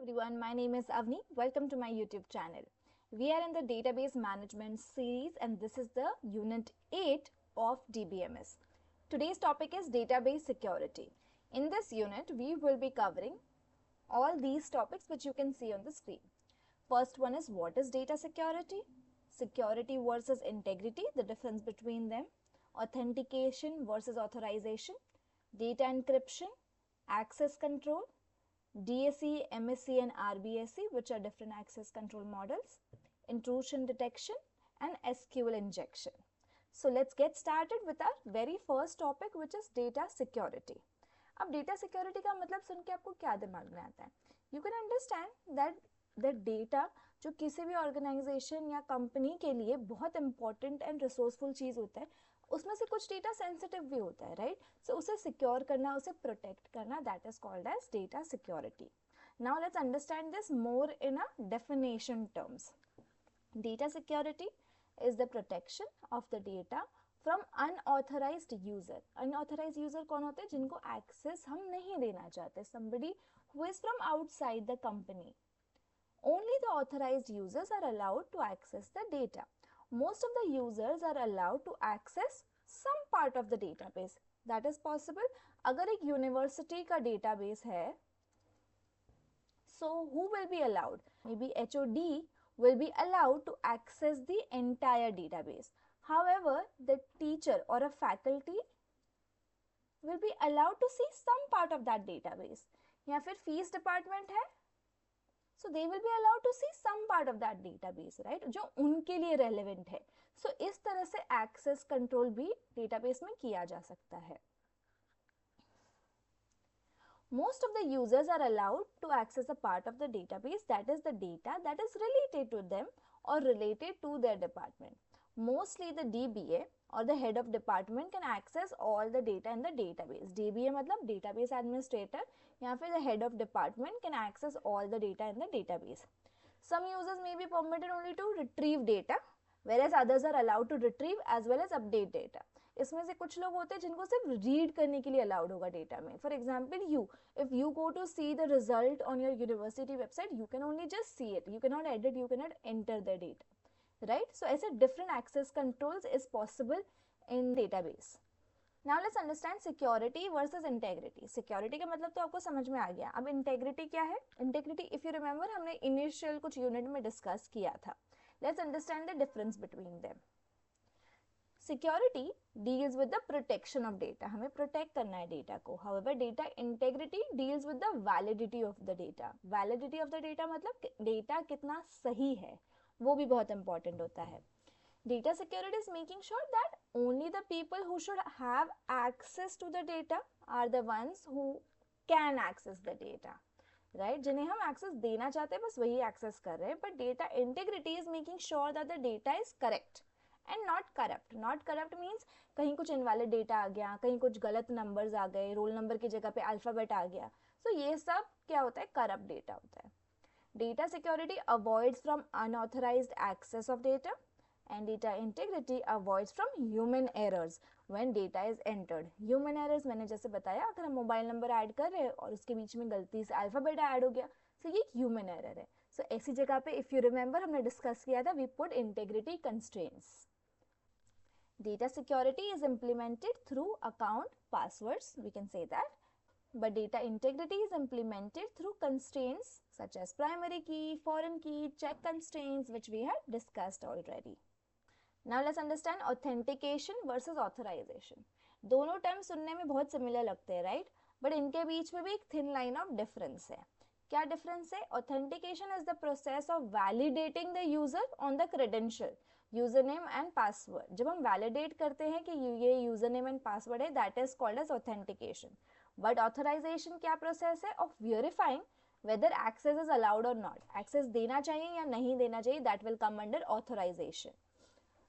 everyone, my name is Avni. Welcome to my YouTube channel. We are in the database management series and this is the Unit 8 of DBMS. Today's topic is database security. In this unit, we will be covering all these topics which you can see on the screen. First one is what is data security? Security versus integrity, the difference between them. Authentication versus authorization. Data encryption, access control. DSE, MSE and RBSE, which are different access control models, intrusion detection and SQL injection. So let's get started with our very first topic, which is data security. अब data security का मतलब सुन के आपको क्या दिमाग में आता है? You can understand that the data जो किसी भी organization या company के लिए बहुत important and resourceful चीज़ होता है, उसमें से कुछ डेटा सेंसिटिव भी होता है, राइट? सो उसे सिक्योर करना, उसे प्रोटेक्ट करना, that is called as data security. Now let's understand this more in a definition terms. Data security is the protection of the data from unauthorised user. Unauthorised user कौन होते हैं? जिनको access हम नहीं देना चाहते. somebody who is from outside the company. Only the authorized users are allowed to access the data. Most of the users are allowed to access some part of the database. That is possible. अगर एक university का database है, so who will be allowed? Maybe HOD will be allowed to access the entire database. However, the teacher or a faculty will be allowed to see some part of that database. या फिर fees department है, so they will be allowed to see some part of that database, right? जो उनके लिए relevant है. So इस तरह से access control भी database में किया जा सकता है. Most of the users are allowed to access a part of the database, that is the data that is related to them or related to their department. Mostly the DBA or the head of department can access all the data in the database. DBA मतलब database administrator या फिर the head of department can access all the data in the database. Some users may be permitted only to retrieve data, whereas others are allowed to retrieve as well as update data. इसमें से कुछ लोग होते हैं जिनको सिर्फ read करने के लिए अलाउड होगा डेटा में. For example you, if you go to see the result on your university website, you can only just see it, you can not edit, you can not enter the data, right? So as a different access controls is possible in database. Now let's understand security versus integrity. Security का मतलब तो आपको समझ में आ गया. अब integrity क्या है? Integrity, if you remember, हमने initial कुछ unit में discuss किया था. Let's understand the difference between them. Security deals with the protection of data. हमें protect करना है data को. However, data integrity deals with the validity of the data. Validity of the data मतलब data कितना सही है, वो भी बहुत important होता है. Data security is making sure that only the people who should have access to the data are the ones who can access the data, right? जिन्हें हम access देना चाहते हैं बस वही access कर रहे हैं. But data integrity is making sure that the data is correct and not corrupt. Not corrupt means कहीं कुछ invalid data आ गया, कहीं कुछ गलत numbers आ गए, roll number की जगह पे alphabet आ गया. So ये सब क्या होता है? corrupt data होता है. Data security avoids from unauthorized access of data and data integrity avoids from human errors when data is entered. Human errors मैंने जैसे बताया, अगर हम मोबाइल नंबर ऐड कर रहे हैं और उसके बीच में गलती से अल्फ़ाबेट ऐड हो गया, so ये ह्यूमन एरर है. So ऐसी जगह पे if you remember हमने डिस्कस किया था, we put integrity constraints. Data security is implemented through account passwords, we can say that. But data integrity is implemented through constraints such as primary key, foreign key, check constraints, which we had discussed already. Now let's understand authentication versus authorization. दोनों term सुनने में बहुत similar लगते हैं, right? But इनके बीच में भी एक थिन लाइन ऑफ डिफरेंस है. क्या डिफरेंस है? Authentication is the process of validating the user on the credential, user name and password. जब हम वैलिडेट करते हैं कि ये यूजर नेम एंड पासवर्ड है, that is called as authentication. But authorisation क्या प्रोसेस है? Of verifying whether access is allowed or not. Access देना चाहिए या नहीं देना चाहिए, that will come under authorization.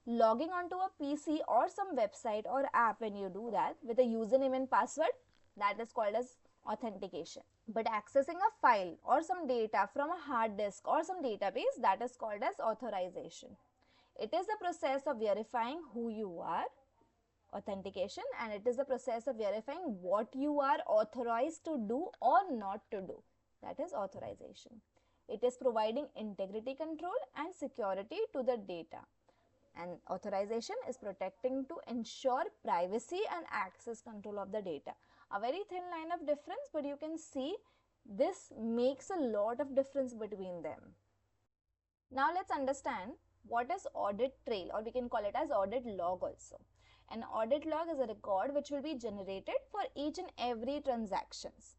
Logging onto a PC or some website or app, when you do that with a username and password, that is called as authentication. But accessing a file or some data from a hard disk or some database, that is called as authorization. It is the process of verifying who you are, authentication, and it is the process of verifying what you are authorized to do or not to do. that is authorization. It is providing integrity control and security to the data. And authorization is protecting to ensure privacy and access control of the data. A very thin line of difference, but you can see this makes a lot of difference between them. Now let's understand what is audit trail, or we can call it as audit log also. An audit log is a record which will be generated for each and every transactions.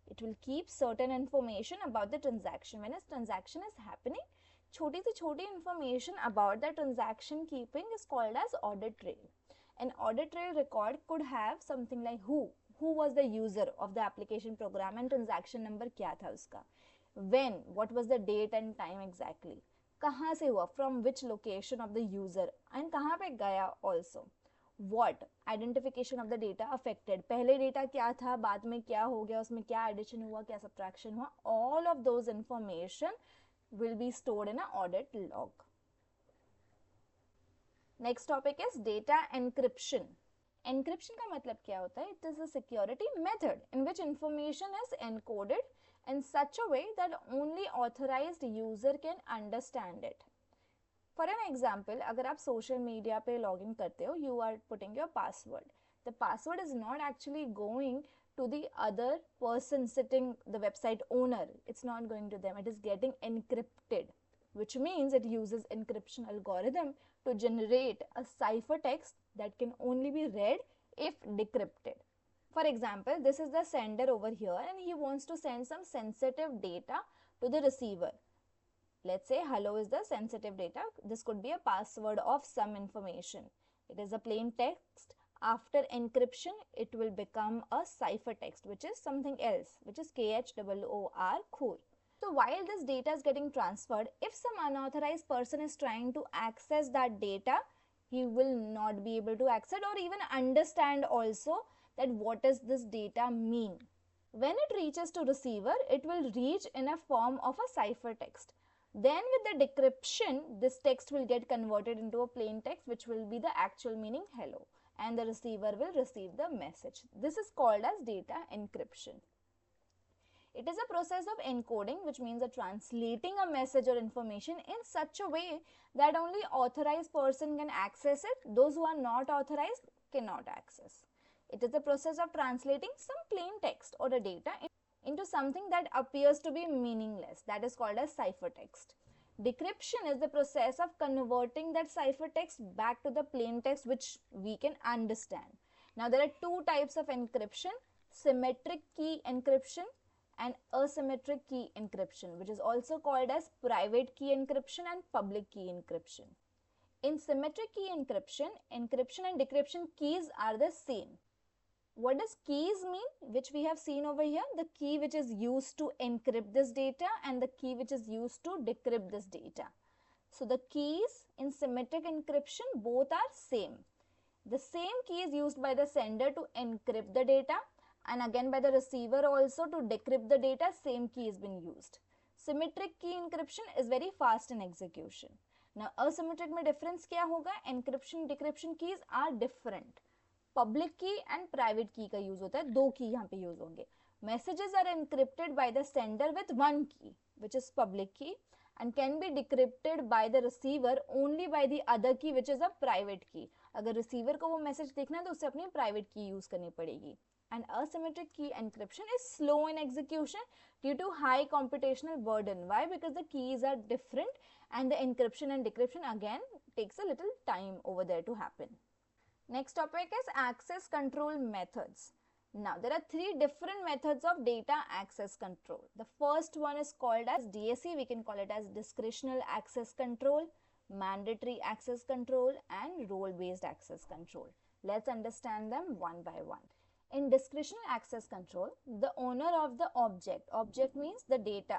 It will keep certain information about the transaction. When a transaction is happening, छोटी से छोटी information about the transaction keeping is called as audit trail. An audit trail record could have something like who was the user of the application program and transaction number क्या था उसका, when, what was the date and time exactly, कहाँ से हुआ, from which location of the user, and कहाँ पे गया also, what, identification of the data affected, पहले data क्या था, बाद में क्या हो गया, उसमें क्या addition हुआ, क्या subtraction हुआ, all of those information will be stored in an audit log. Next topic is data encryption. Encryption का मतलब क्या होता है? It is a security method in which information is encoded in such a way that only authorized user can understand it. For an example, अगर आप social media पे login करते हो, you are putting your password. The password is not actually going to the other person sitting, the website owner. It's not going to them. It is getting encrypted, which means it uses encryption algorithm to generate a ciphertext that can only be read if decrypted. For example, this is the sender over here and he wants to send some sensitive data to the receiver. Let's say hello is the sensitive data. This could be a password of some information. It is a plain text. After encryption, it will become a ciphertext, which is something else, which is KHOOR, Khor. So while this data is getting transferred, if some unauthorized person is trying to access that data, he will not be able to access or even understand also that what does this data mean. When it reaches to receiver, it will reach in a form of a ciphertext. Then with the decryption, this text will get converted into a plain text, which will be the actual meaning hello, and the receiver will receive the message. This is called as data encryption. It is a process of encoding, which means translating a message or information in such a way that only authorized person can access it. Those who are not authorized cannot access. It is a process of translating some plain text or a data into something that appears to be meaningless. That is called as ciphertext. Decryption is the process of converting that ciphertext back to the plain text which we can understand. Now there are two types of encryption: symmetric key encryption and asymmetric key encryption, which is also called as private key encryption and public key encryption. In symmetric key encryption, encryption and decryption keys are the same. What does keys mean, which we have seen over here? The key which is used to encrypt this data and the key which is used to decrypt this data. So the keys in symmetric encryption both are same. The same key is used by the sender to encrypt the data, and again by the receiver also to decrypt the data, same key has been used. Symmetric key encryption is very fast in execution. Now asymmetric में difference क्या होगा? Encryption decryption keys are different. Public key and private key का use होता है, दो key यहाँ पे use होंगे. Messages are encrypted by the sender with one key, which is public key, and can be decrypted by the receiver only by the other key, which is a private key. अगर receiver को वो message देखना है तो उसे अपनी private key use करनी पड़ेगी. And asymmetric key encryption is slow in execution due to high computational burden. Why? Because the keys are different and the encryption and decryption again takes a little time over there to happen. Next topic is access control methods. Now there are three different methods of data access control. The first one is called as DAC. We can call it as discretionary access control, mandatory access control, and role-based access control. Let's understand them one by one. In discretionary access control, the owner of the object means the data,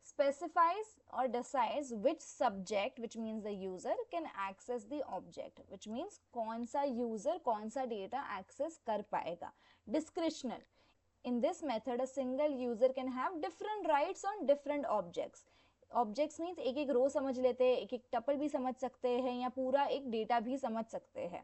specifies or decides which subject, which means the user, can access the object, which means कौन सा user कौन सा data access कर पाएगा. Discretionary. In this method, a single user can have different rights on different objects. Objects means एक एक रो समझ लेते हैं, एक एक टपल भी समझ सकते हैं, या पूरा एक डेटा भी समझ सकते हैं.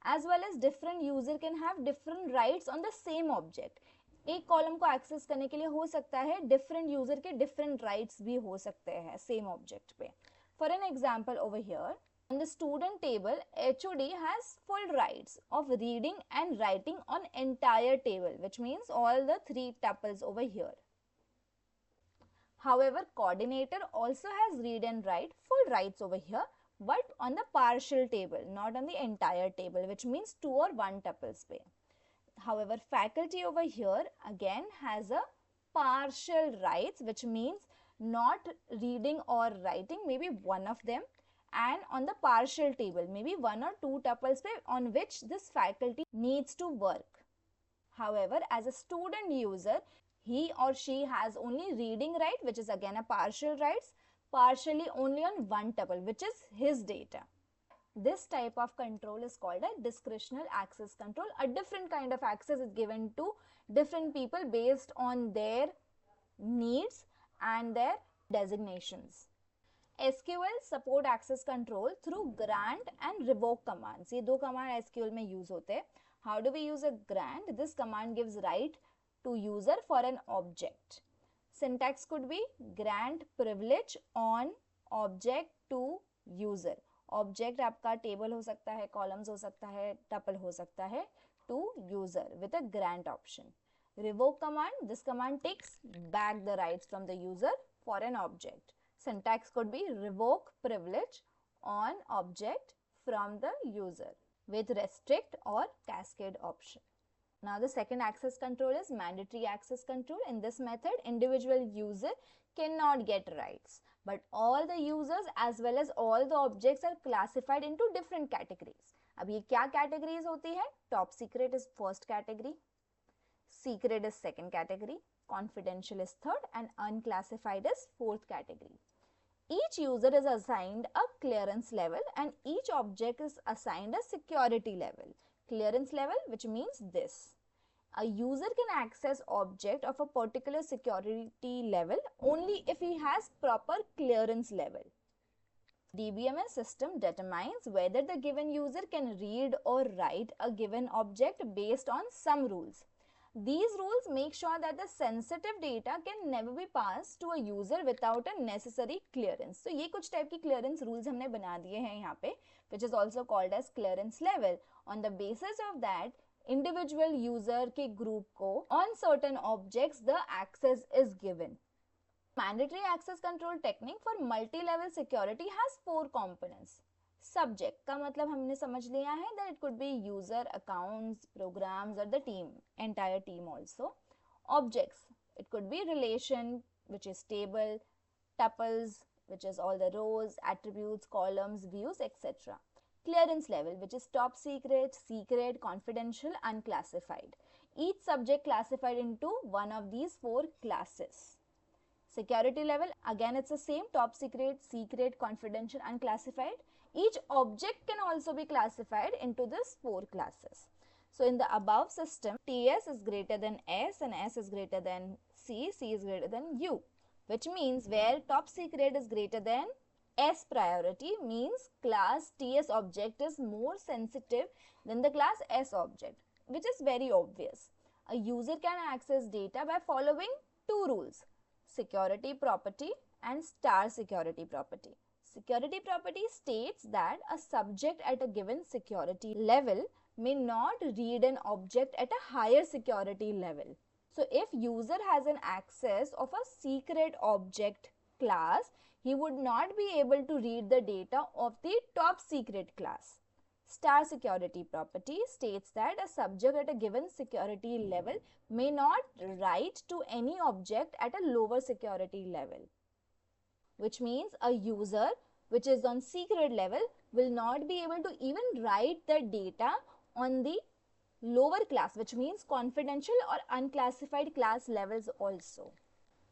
As well as different user can have different rights on the same object. एक कॉलम को एक्सेस करने के लिए हो सकता है डिफरेंट यूजर के डिफरेंट राइट्स भी हो सकते हैं सेम ऑब्जेक्ट पे. For an example over here on the student table, HOD has full rights of reading and writing on entire table, which means all the 3 tuples over here. However, coordinator also has read and write full rights over here, but on the partial table, not on the entire table, which means 2 or 1 tuples पे. However, faculty over here again has a partial rights, which means not reading or writing, maybe one of them, and on the partial table, maybe 1 or 2 tuples on which this faculty needs to work. However, as a student user, he or she has only reading right, which is again a partial rights, partially only on 1 tuple, which is his data. This type of control is called a discretionary access control. A different kind of access is given to different people based on their needs and their designations. SQL support access control through grant and revoke commands. ये दो command SQL में use होते हैं. How do we use a grant? This command gives right to user for an object. Syntax could be grant privilege on object to user. Object आपका table हो सकता है, columns हो सकता है, tuple हो सकता है, to user with a grant option. Revoke command, this command takes back the rights from the user for an object. Syntax could be revoke privilege on object from the user with restrict or cascade option. Now the second access control is mandatory access control. In this method, individual user cannot get rights, but all the users as well as all the objects are classified into different categories. अब ये क्या categories होती है? Top secret is first category, secret is second category, confidential is third, and unclassified is fourth category. Each user is assigned a clearance level and each object is assigned a security level. Clearance level, which means this. A user can access object of a particular security level only if he has proper clearance level. DBMS system determines whether the given user can read or write a given object based on some rules. These rules make sure that the sensitive data can never be passed to a user without a necessary clearance. So, ये कुछ type की clearance rules हमने बना दिए हैं यहाँ पे, which is also called as clearance level. On the basis of that, individual user के group को on certain objects the access is given. Mandatory access control technique for multi-level security has 4 components. Subject का मतलब हमने समझ लिया है that it could be user, accounts, programs or the team, entire team also. Objects, it could be relation, which is table, tuples, which is all the rows, attributes, columns, views, etc. Clearance level, which is top secret, secret, confidential, unclassified. Each subject classified into one of these 4 classes. Security level, again it's the same, top secret, secret, confidential, unclassified. Each object can also be classified into these 4 classes. So in the above system, TS is greater than S and S is greater than C, C is greater than U, which means where top secret is greater than S priority means class TS object is more sensitive than the class S object, which is very obvious. A user can access data by following 2 rules, security property and star security property. Security property states that a subject at a given security level may not read an object at a higher security level. So if user has an access of a secret object class, he would not be able to read the data of the top secret class. Star security property states that a subject at a given security level may not write to any object at a lower security level, which means a user which is on secret level will not be able to even write the data on the lower class, which means confidential or unclassified class levels also.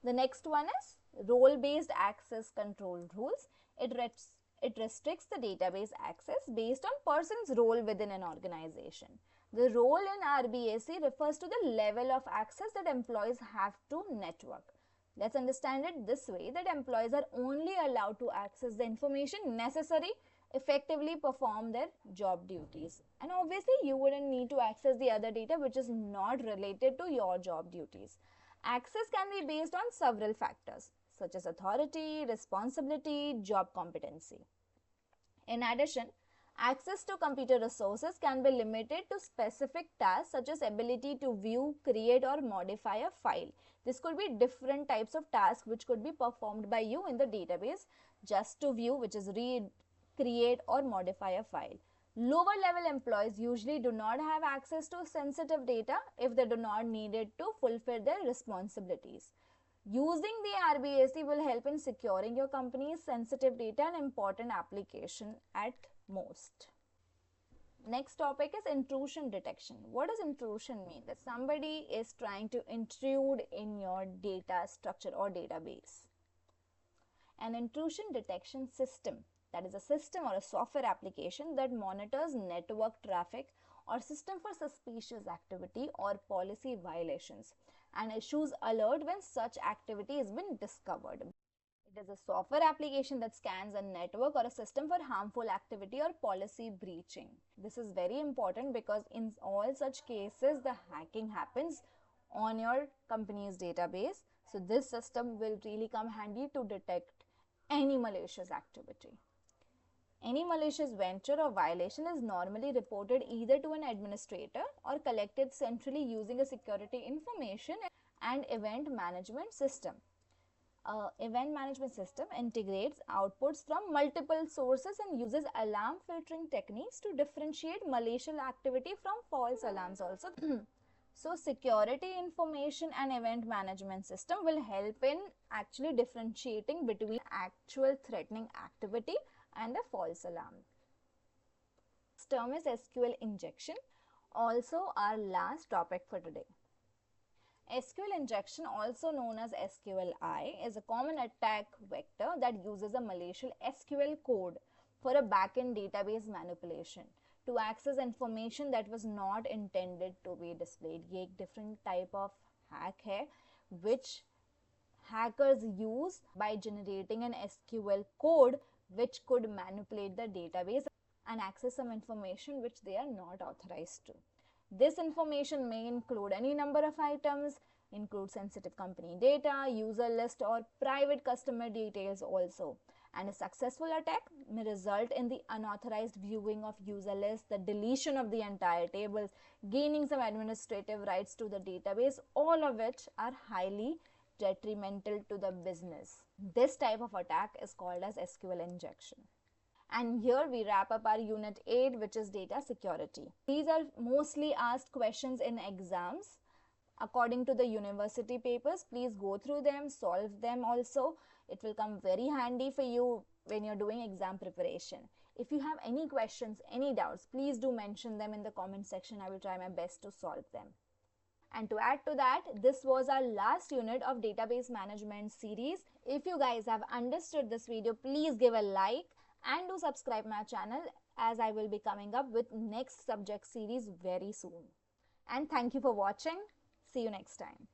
The next one is role-based access control rules. It restricts the database access based on person's role within an organization. The role in RBAC refers to the level of access that employees have to network. Let's understand it this way, that employees are only allowed to access the information necessary effectively perform their job duties. And obviously you wouldn't need to access the other data which is not related to your job duties. Access can be based on several factors such as authority, responsibility, job competency. In addition, access to computer resources can be limited to specific tasks such as ability to view, create or modify a file. This could be different types of tasks which could be performed by you in the database just to view, which is read, create or modify a file. Lower level employees usually do not have access to sensitive data if they do not need it to fulfill their responsibilities. Using the RBAC will help in securing your company's sensitive data and important application at most. Next topic is intrusion detection. What does intrusion mean? That somebody is trying to intrude in your data structure or database. An intrusion detection system, that is a system or a software application that monitors network traffic or system for suspicious activity or policy violations and issues alert when such activity has been discovered. It is a software application that scans a network or a system for harmful activity or policy breaching. This is very important because in all such cases the hacking happens on your company's database. So this system will really come handy to detect any malicious activity. Any malicious venture or violation is normally reported either to an administrator or collected centrally using a security information and event management system. Event management system integrates outputs from multiple sources and uses alarm filtering techniques to differentiate malicious activity from false alarms also. So security information and event management system will help in actually differentiating between actual threatening activity and a false alarm. This term is SQL injection, also our last topic for today. SQL injection, also known as SQLI, is a common attack vector that uses a malicious SQL code for a backend database manipulation to access information that was not intended to be displayed. ये एक different type of hack है which hackers use by generating an SQL code which could manipulate the database and access some information which they are not authorized to. This information may include any number of items, include sensitive company data, user list or private customer details also. And a successful attack may result in the unauthorized viewing of user list, the deletion of the entire tables, gaining some administrative rights to the database, all of which are highly detrimental to the business. This type of attack is called as SQL injection. And here we wrap up our Unit 8, which is data security. These are mostly asked questions in exams according to the university papers. Please go through them, solve them also. It will come very handy for you when you're doing exam preparation. If you have any questions, any doubts, please do mention them in the comment section. I will try my best to solve them. And to add to that, this was our last unit of database management series. If you guys have understood this video, please give a like and do subscribe my channel, as I will be coming up with next subject series very soon. And thank you for watching. See you next time.